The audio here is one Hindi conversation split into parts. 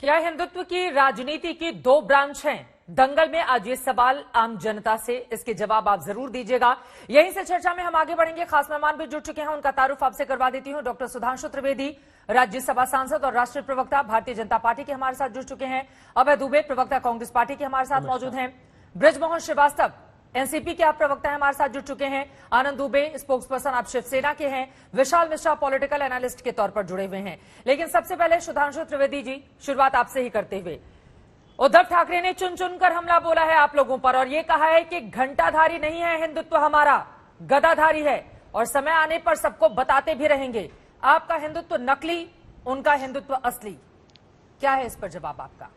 क्या हिंदुत्व की राजनीति की दो ब्रांच हैं? दंगल में आज ये सवाल आम जनता से, इसके जवाब आप जरूर दीजिएगा। यहीं से चर्चा में हम आगे बढ़ेंगे। खास मेहमान भी जुड़ चुके हैं, उनका तारुफ आपसे करवा देती हूं। डॉक्टर सुधांशु त्रिवेदी, राज्यसभा सांसद और राष्ट्रीय प्रवक्ता भारतीय जनता पार्टी के हमारे साथ जुड़ चुके हैं। अभय दुबे, प्रवक्ता कांग्रेस पार्टी के हमारे साथ मौजूद हैं। बृजमोहन श्रीवास्तव, एनसीपी के आप प्रवक्ता हैं, हमारे साथ जुड़ चुके हैं। आनंद दुबे, स्पोक्सपर्सन आप शिवसेना के हैं। विशाल मिश्रा पॉलिटिकल एनालिस्ट के तौर पर जुड़े हुए हैं। लेकिन सबसे पहले सुधांशु त्रिवेदी जी, शुरुआत आपसे ही करते हुए, उद्धव ठाकरे ने चुन चुनकर हमला बोला है आप लोगों पर और यह कहा है कि घंटाधारी नहीं है हिंदुत्व, हमारा गदाधारी है और समय आने पर सबको बताते भी रहेंगे। आपका हिंदुत्व नकली, उनका हिंदुत्व असली। क्या है इस पर जवाब आपका?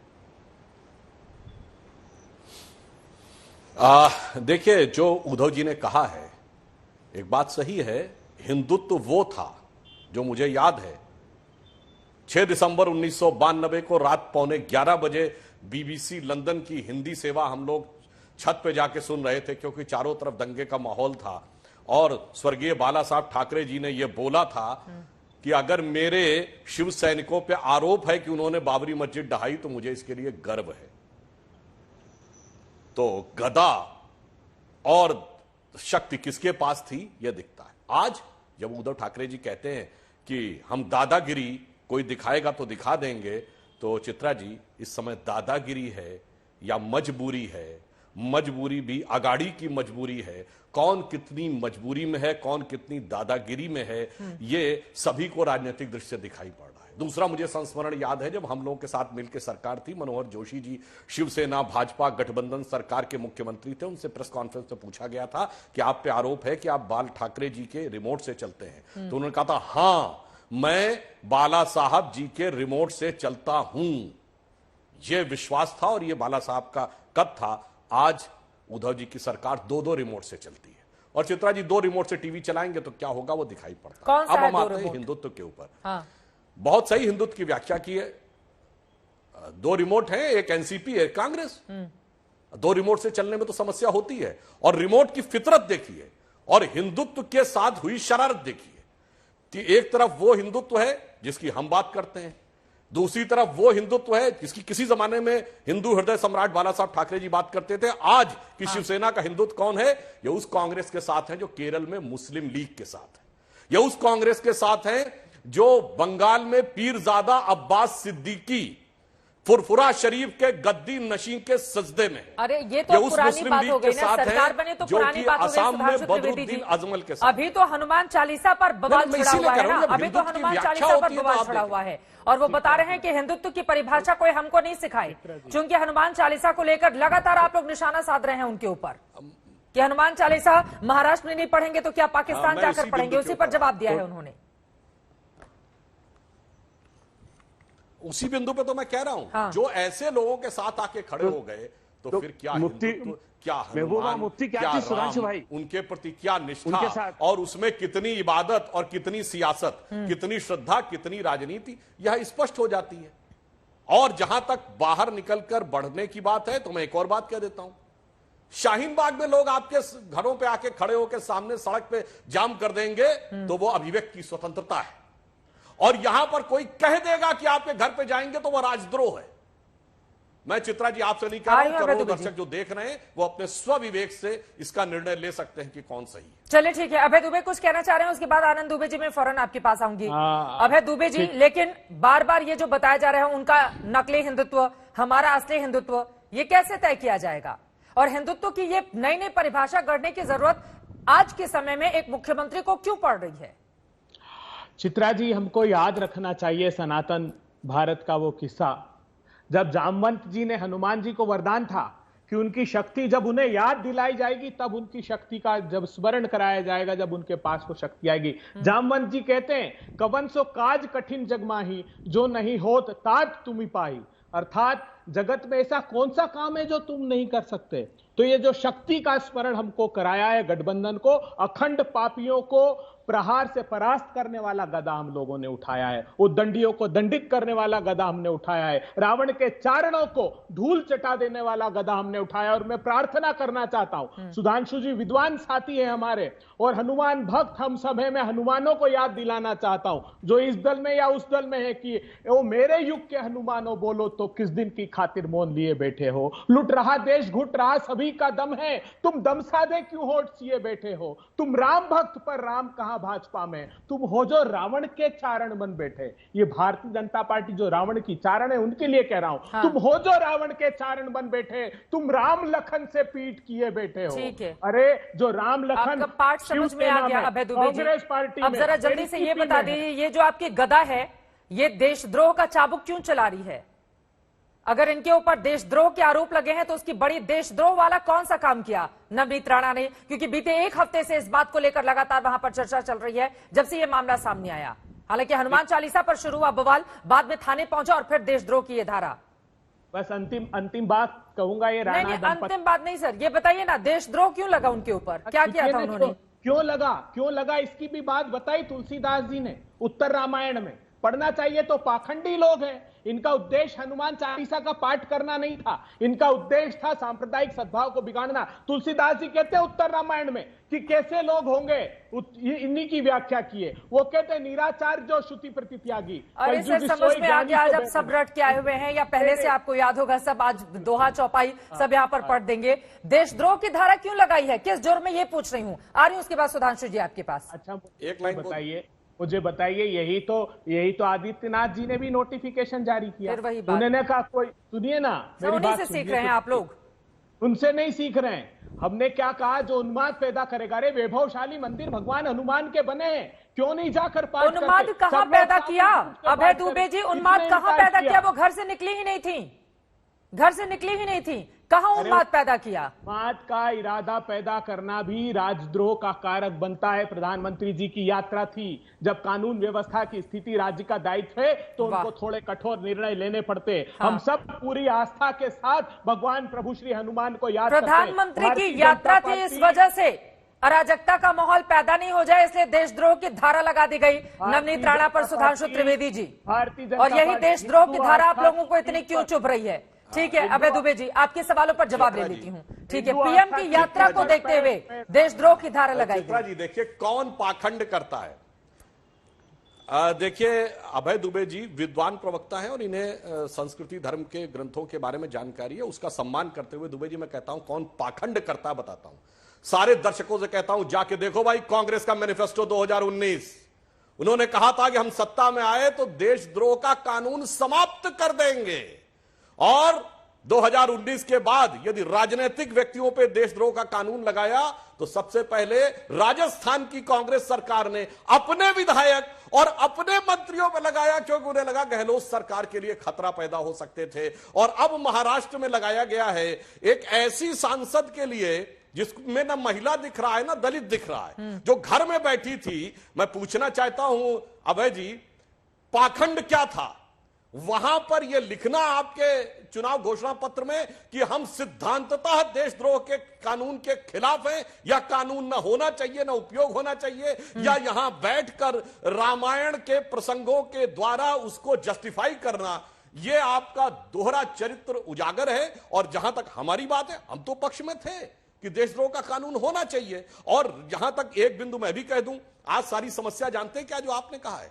देखिए, जो उद्धव जी ने कहा है एक बात सही है। हिंदुत्व वो था जो मुझे याद है 6 दिसंबर 1992 को रात 11:15 बजे बीबीसी लंदन की हिंदी सेवा हम लोग छत पे जाके सुन रहे थे, क्योंकि चारों तरफ दंगे का माहौल था और स्वर्गीय बाला साहब ठाकरे जी ने यह बोला था कि अगर मेरे शिव सैनिकों पे आरोप है कि उन्होंने बाबरी मस्जिद ढहाई तो मुझे इसके लिए गर्व है। तो गदा और शक्ति किसके पास थी यह दिखता है। आज जब उद्धव ठाकरे जी कहते हैं कि हम दादागिरी कोई दिखाएगा तो दिखा देंगे, तो चित्रा जी, इस समय दादागिरी है या मजबूरी है? मजबूरी भी अगाड़ी की मजबूरी है। कौन कितनी मजबूरी में है, कौन कितनी दादागिरी में है, ये सभी को राजनीतिक दृष्टि से दिखाई पड़ रहा है। दूसरा, मुझे संस्मरण याद है जब हम लोगों के साथ मिलकर सरकार थी, मनोहर जोशी जी शिवसेना भाजपा गठबंधन सरकार के मुख्यमंत्री थे। उनसे प्रेस कॉन्फ्रेंस में पूछा गया था कि आप पे आरोप है कि आप बाल ठाकरे जी के रिमोट से चलते हैं, तो उन्होंने कहा था हां, मैं बाला साहब जी के रिमोट से चलता हूं। यह विश्वास था और यह बाला साहब का कद था। आज उद्धव जी की सरकार 2-2 रिमोट से चलती है और चित्रा जी 2 रिमोट से टीवी चलाएंगे तो क्या होगा वो दिखाई पड़ता है। अब हम आते हैं हिंदुत्व के ऊपर। हाँ। बहुत सही हिंदुत्व की व्याख्या की है। 2 रिमोट हैं, एक एनसीपी एक कांग्रेस। 2 रिमोट से चलने में तो समस्या होती है और रिमोट की फितरत देखिए और हिंदुत्व के साथ हुई शरारत देखिए कि एक तरफ वो हिंदुत्व है जिसकी हम बात करते हैं, दूसरी तरफ वो हिंदुत्व है जिसकी किसी जमाने में हिंदू हृदय सम्राट बाला साहब ठाकरे जी बात करते थे। आज की शिवसेना का हिंदुत्व कौन है? ये उस कांग्रेस के साथ है जो केरल में मुस्लिम लीग के साथ है। ये उस कांग्रेस के साथ है जो बंगाल में पीरजादा अब्बास सिद्दीकी फुरफुरा शरीफ के गद्दी नशीं के सजदे में। अरे ये तो पुरानी बात हो गई ना, सरकार बने तो पुरानी बात हो गई। असम में बदरुद्दीन अजमल के साथ अभी तो हनुमान चालीसा पर बवाल छिड़ा हुआ है ना। अभी तो हनुमान चालीसा पर बवाल छिड़ा हुआ है और वो बता रहे हैं कि हिंदुत्व की परिभाषा कोई हमको नहीं सिखाई, क्योंकि हनुमान चालीसा को लेकर लगातार आप लोग निशाना साध रहे हैं उनके ऊपर कि हनुमान चालीसा महाराष्ट्र में नहीं पढ़ेंगे तो क्या पाकिस्तान जाकर पढ़ेंगे। उसी पर जवाब दिया है उन्होंने। उसी बिंदु पे तो मैं कह रहा हूं। हाँ। जो ऐसे लोगों के साथ आके खड़े हो गए तो फिर क्या हिंदुत्व, क्या हनुमान, मुफ्ती क्या राम, भाई, उनके प्रति क्या निष्ठा और उसमें कितनी इबादत और कितनी सियासत, कितनी श्रद्धा, कितनी राजनीति, यह स्पष्ट हो जाती है। और जहां तक बाहर निकलकर बढ़ने की बात है तो मैं एक और बात कह देता हूं। शाहीन बाग में लोग आपके घरों पे आके खड़े होकर सामने सड़क पे जाम कर देंगे तो वो अभिव्यक्ति की स्वतंत्रता है, और यहां पर कोई कह देगा कि आपके घर पे जाएंगे तो वह राजद्रोह है। मैं चित्रा जी आपसे नहीं कह रहा हूं, करोड़ों दर्शक जो देख रहे हैं वो अपने स्वविवेक से इसका निर्णय ले सकते हैं कि कौन सही है। चलिए ठीक है, अभय दुबे कुछ कहना चाह रहे हैं, उसके बाद आनंद दुबे जी मैं फौरन आपके पास आऊंगी। अभय दुबे जी, लेकिन बार बार ये जो बताया जा रहा है उनका नकली हिंदुत्व, हमारा असली हिंदुत्व, ये कैसे तय किया जाएगा? और हिंदुत्व की ये नई नई परिभाषा गढ़ने की जरूरत आज के समय में एक मुख्यमंत्री को क्यों पड़ रही है? चित्रा जी, हमको याद रखना चाहिए सनातन भारत का वो किस्सा जब जामवंत जी ने हनुमान जी को वरदान था कि उनकी शक्ति जब उन्हें याद दिलाई जाएगी तब उनकी शक्ति का जब स्मरण कराया जाएगा, जब उनके पास वो शक्ति आएगी। जामवंत जी कहते हैं कवन सो काज कठिन जगमाही जो नहीं होत तात तुम पाही, अर्थात जगत में ऐसा कौन सा काम है जो तुम नहीं कर सकते। तो ये जो शक्ति का स्मरण हमको कराया है गठबंधन को, अखंड पापियों को प्रहार से परास्त करने वाला गदा हम लोगों ने उठाया है, उद्दंडियों को दंडित करने वाला गदा हमने उठाया है, रावण के चारणों को धूल चटा देने वाला गदा हमने उठाया। और मैं प्रार्थना करना चाहता हूं, सुधांशु जी विद्वान साथी है हमारे और हनुमान भक्त हम सब हैं, मैं हनुमानों को याद दिलाना चाहता हूं जो इस दल में या उस दल में है कि वो मेरे युग के हनुमानों बोलो तो किस दिन की खातिर मौन लिए बैठे हो, लुट रहा देश घुट रहा सभी का दम है, तुम दम साधे क्यों होठ सिए बैठे हो, तुम राम भक्त पर राम कहां भाजपा में, तुम हो जो रावण के चारण बन बैठे। ये भारतीय जनता पार्टी जो रावण की चारण है उनके लिए कह रहा हूं, हाँ। तुम हो जो रावण के चारण बन बैठे, तुम राम लखन से पीठ किए बैठे हो। अरे जो राम लखन पाठ समझ में आ गया अभय दुबे जी, कांग्रेस पार्टी, अब जरा जल्दी से ये बता दीजिए, ये जो आपकी गदा है ये देशद्रोह का चाबुक क्यों चला रही है? अगर इनके ऊपर देशद्रोह के आरोप लगे हैं तो उसकी बड़ी देशद्रोह वाला कौन सा काम किया नवनीत राणा ने? क्योंकि बीते एक हफ्ते से इस बात को लेकर लगातार वहां पर चर्चा चल रही है जब से यह मामला सामने आया। हालांकि हनुमान चालीसा पर शुरू हुआ बवाल, बाद में थाने पहुंचा और फिर देशद्रोह की यह धारा। बस अंतिम बात कहूंगा, ये राणा नहीं, अंतिम बात नहीं सर, ये बताइए ना देशद्रोह क्यों लगा उनके ऊपर, क्या किया था उन्होंने? क्यों लगा इसकी भी बात बताई तुलसीदास जी ने उत्तर रामायण में। पढ़ना चाहिए तो पाखंडी लोग हैं, इनका उद्देश्य हनुमान चालीसा का पाठ करना नहीं था, इनका उद्देश्य था सांप्रदायिक सद्भाव को बिगाड़ना। तुलसीदास जी कहते हैं उत्तर रामायण में कि कैसे लोग होंगे, इन्हीं की व्याख्या किए, वो कहते हैं निराचार जो श्रुति प्रति त्यागी। और इसे समझ में आ गया आज आप सब रट के आए हुए हैं या पहले से आपको याद होगा सब, आज दोहा चौपाई सब यहाँ पर पढ़ देंगे। देशद्रोह की धारा क्यों लगाई है, किस जुर्म में, ये पूछ रही हूँ। आ रही हूँ उसके बाद सुधांशु जी आपके पास। अच्छा एक लाइन बताइए, मुझे बताइए, यही तो आदित्यनाथ जी ने भी नोटिफिकेशन जारी किया, उन्होंने कहा कोई सुनिए ना मेरी बात, से सीख रहे हैं आप लोग, उनसे नहीं सीख रहे हैं। हमने क्या कहा, जो उन्माद पैदा करेगा, रे वैभवशाली मंदिर भगवान हनुमान के बने हैं, क्यों नहीं जाकर पाठ करते? उन्माद कहां पैदा किया अभय दुबे जी, उन्माद कहां पैदा किया? वो घर से निकली ही नहीं थी, घर से निकली ही नहीं थी, कहां उन्माद पैदा किया? उन्माद का इरादा पैदा करना भी राजद्रोह का कारक बनता है। प्रधानमंत्री जी की यात्रा थी, जब कानून व्यवस्था की स्थिति राज्य का दायित्व है तो उनको थोड़े कठोर निर्णय लेने पड़ते। हाँ। हम सब पूरी आस्था के साथ भगवान प्रभु श्री हनुमान को याद करते हैं। प्रधानमंत्री की यात्रा थी, इस वजह से अराजकता का माहौल पैदा नहीं हो जाए इसलिए देशद्रोह की धारा लगा दी गई नवनीत राणा पर सुधांशु त्रिवेदी जी, और यही देशद्रोह की धारा आप लोगों को इतनी क्यों चुभ रही है? ठीक है अभय दुबे जी, आपके सवालों पर जवाब ले लेती हूँ। ठीक है, पीएम की यात्रा को देखते हुए देशद्रोह की धारा लगाई गई। जी देखिए कौन पाखंड करता है। देखिए अभय दुबे जी विद्वान प्रवक्ता है और इन्हें संस्कृति धर्म के ग्रंथों के बारे में जानकारी है, उसका सम्मान करते हुए दुबे जी मैं कहता हूं कौन पाखंड करता है बताता हूं। सारे दर्शकों से कहता हूं जाके देखो भाई कांग्रेस का मैनिफेस्टो 2019, उन्होंने कहा था कि हम सत्ता में आए तो देशद्रोह का कानून समाप्त कर देंगे, और 2019 के बाद यदि राजनीतिक व्यक्तियों पे देशद्रोह का कानून लगाया तो सबसे पहले राजस्थान की कांग्रेस सरकार ने अपने विधायक और अपने मंत्रियों पर लगाया, क्योंकि उन्हें लगा गहलोत सरकार के लिए खतरा पैदा हो सकते थे। और अब महाराष्ट्र में लगाया गया है एक ऐसी सांसद के लिए जिसमें ना महिला दिख रहा है ना दलित दिख रहा है, जो घर में बैठी थी। मैं पूछना चाहता हूं अभय जी, पाखंड क्या था वहां पर यह लिखना आपके चुनाव घोषणा पत्र में कि हम सिद्धांततः देशद्रोह के कानून के खिलाफ हैं, या कानून ना होना चाहिए ना उपयोग होना चाहिए, या यहां बैठकर रामायण के प्रसंगों के द्वारा उसको जस्टिफाई करना, यह आपका दोहरा चरित्र उजागर है। और जहां तक हमारी बात है, हम तो पक्ष में थे कि देशद्रोह का कानून होना चाहिए। और जहां तक एक बिंदु मैं भी कह दूं, आज सारी समस्या जानते हैं क्या जो आपने कहा है,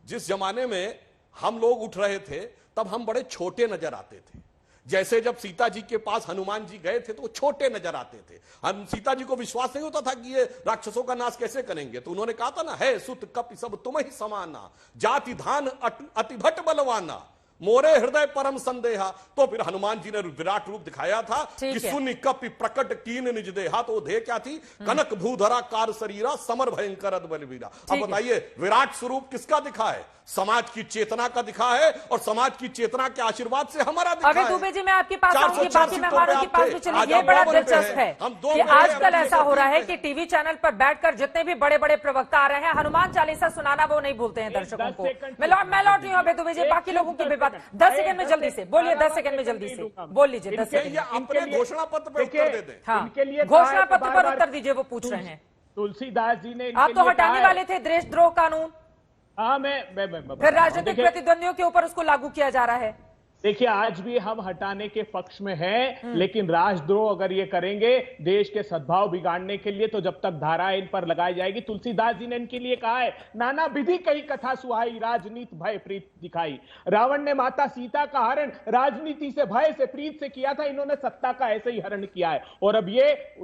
जिस जमाने में हम लोग उठ रहे थे तब हम बड़े छोटे नजर आते थे। जैसे जब सीता जी के पास हनुमान जी गए थे तो वो छोटे नजर आते थे, हम सीता जी को विश्वास नहीं होता था कि ये राक्षसों का नाश कैसे करेंगे। तो उन्होंने कहा था ना, है सुत कपि सब तुम ही समाना, जाति धान अतिभट बलवाना, मोरे हृदय परम संदेहा। तो फिर हनुमान जी ने विराट रूप दिखाया था कि सुनि कपि प्रकट कीन निज देहा। तो देह क्या थी, कनक भूधरा कार शरीरा समर भयंकर अदबलवीरा। अब बताइए विराट स्वरूप किसका दिखा है? समाज की चेतना का दिखा है, और समाज की चेतना के आशीर्वाद से हमारा दिखा है। अभय दुबे जी मैं आपके पास आऊंगी, बाकी मेहमानों के पास भी चलिए। ये बड़ा दिलचस्प है कि आजकल ऐसा हो रहा है कि टीवी चैनल पर बैठकर जितने भी बड़े बड़े प्रवक्ता आ रहे हैं, हनुमान चालीसा सुनाना वो नहीं भूलते हैं दर्शकों को। मैं लौट रही हूँ अभय दुबे जी, बाकी लोगों की भी बात 10 सेकंड में जल्दी से बोलिए, 10 सेकंड में जल्दी से बोल लीजिए, 10 सेकंड। अपने घोषणा पत्र पर उत्तर दे दें। हाँ, घोषणा पत्र पर उत्तर दीजिए, वो पूछ रहे हैं। तुलसीदास जी ने इनके आप तो लिए हटाने कहा है। वाले थे देशद्रोह कानून, हाँ मैं फिर राजनीतिक देखिए- प्रतिद्वंदियों के ऊपर उसको लागू किया जा रहा है। देखिए आज भी हम हटाने के पक्ष में हैं, लेकिन राजद्रोह अगर ये करेंगे देश के सद्भाव बिगाड़ने के लिए, तो जब तक धारा इन पर लगाई जाएगी। तुलसीदास जी ने इनके लिए कहा है, नाना विधि कई कथा सुहाई, राजनीति भय प्रीत दिखाई। रावण ने माता सीता का हरण राजनीति से, भय से, प्रीत से किया था, इन्होंने सत्ता का ऐसे ही हरण किया है। और अब ये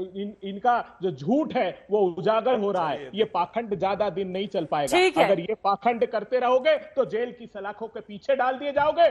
इनका जो झूठ है वो उजागर हो रहा है। ये पाखंड ज्यादा दिन नहीं चल ठीक पाएगा। है। अगर ये पाखंड करते रहोगे तो जेल की सलाखों के पीछे डाल दिए जाओगे